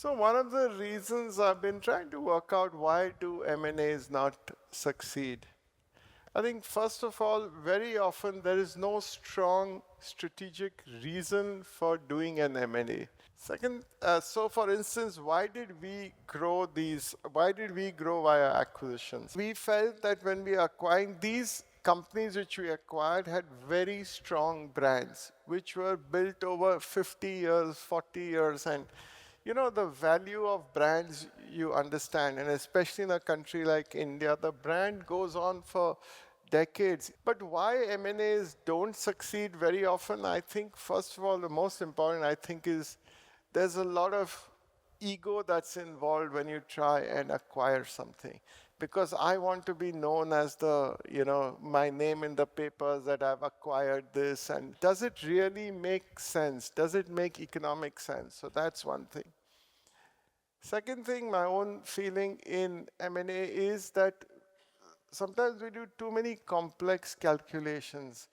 So one of the reasons I've been trying to work out why do M&As not succeed. I think first of all, very often there is no strong strategic reason for doing an M&A. Second, so for instance, why did we grow these? Why did we grow via acquisitions? We felt that when we acquired these companies which we acquired had very strong brands, which were built over 50 years, 40 years, and the value of brands you understand, and especially in a country like India, the brand goes on for decades. But why M&As don't succeed very often, I think, first of all, the most important, I think, is there's a lot of ego that's involved when you try and acquire something. Because I want to be known as my name in the papers that I've acquired this. And does it really make sense? Does it make economic sense? So that's one thing. Second thing, my own feeling in M&A is that sometimes we do too many complex calculations.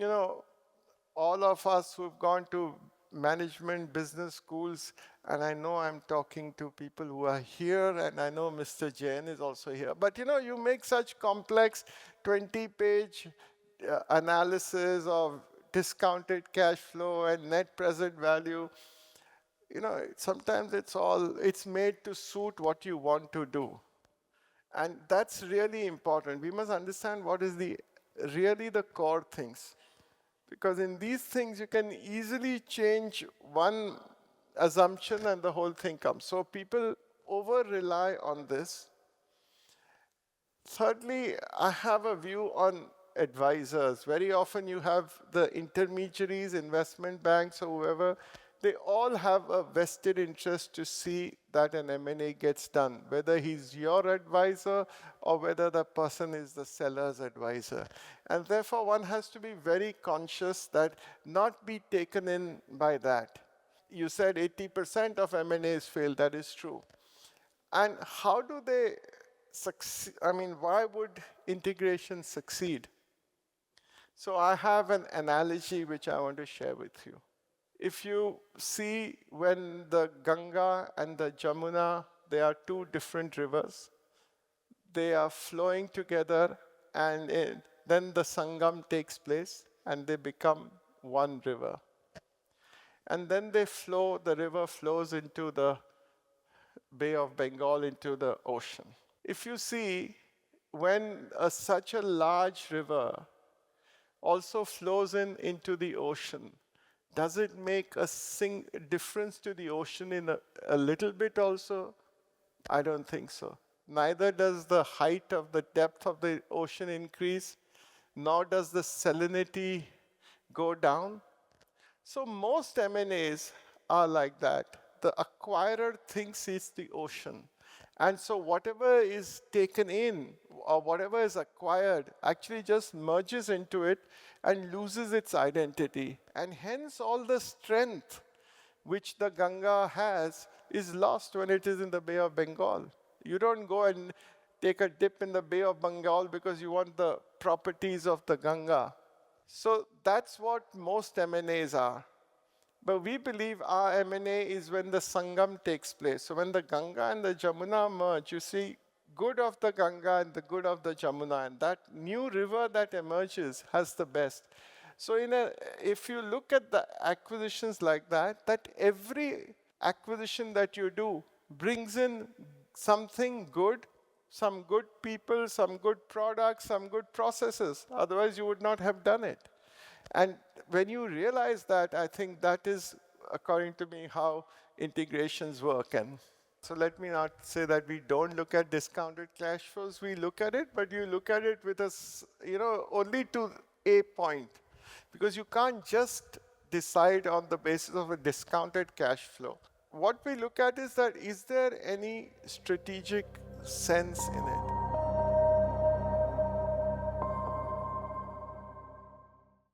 All of us who've gone to management business schools, and I know I'm talking to people who are here, and I know Mr. Jain is also here. But you make such complex 20-page analysis of discounted cash flow and net present value. Sometimes it's made to suit what you want to do. And that's really important. We must understand what is really the core things. Because in these things, you can easily change one assumption and the whole thing comes. So people over-rely on this. Thirdly, I have a view on advisors. Very often you have the intermediaries, investment banks, or whoever, they all have a vested interest to see that an M&A gets done, whether he's your advisor or whether the person is the seller's advisor. And therefore, one has to be very conscious that not be taken in by that. You said 80% of M&As fail, that is true. And how do they succeed? I mean, why would integration succeed? So I have an analogy which I want to share with you. If you see when the Ganga and the Jamuna, they are two different rivers. They are flowing together, and then the Sangam takes place, and they become one river. And then the river flows into the Bay of Bengal, into the ocean. If you see, when such a large river also flows into the ocean, does it make a difference to the ocean in a little bit also? I don't think so. Neither does the height of the depth of the ocean increase, nor does the salinity go down. So most M&As are like that. The acquirer thinks it's the ocean. And so whatever is taken in or whatever is acquired actually just merges into it and loses its identity. And hence all the strength which the Ganga has is lost when it is in the Bay of Bengal. You don't go and take a dip in the Bay of Bengal because you want the properties of the Ganga. So that's what most M&As are. But we believe our M&A is when the Sangam takes place. So when the Ganga and the Jamuna merge, you see good of the Ganga and the good of the Jamuna. And that new river that emerges has the best. So if you look at the acquisitions like that every acquisition that you do brings in something good, some good people, some good products, some good processes. Otherwise, you would not have done it. And when you realize that, I think that is, according to me, how integrations work. And so let me not say that we don't look at discounted cash flows. We look at it, but you look at it with only to a point. Because you can't just decide on the basis of a discounted cash flow. What we look at is that, is there any strategic sense in it?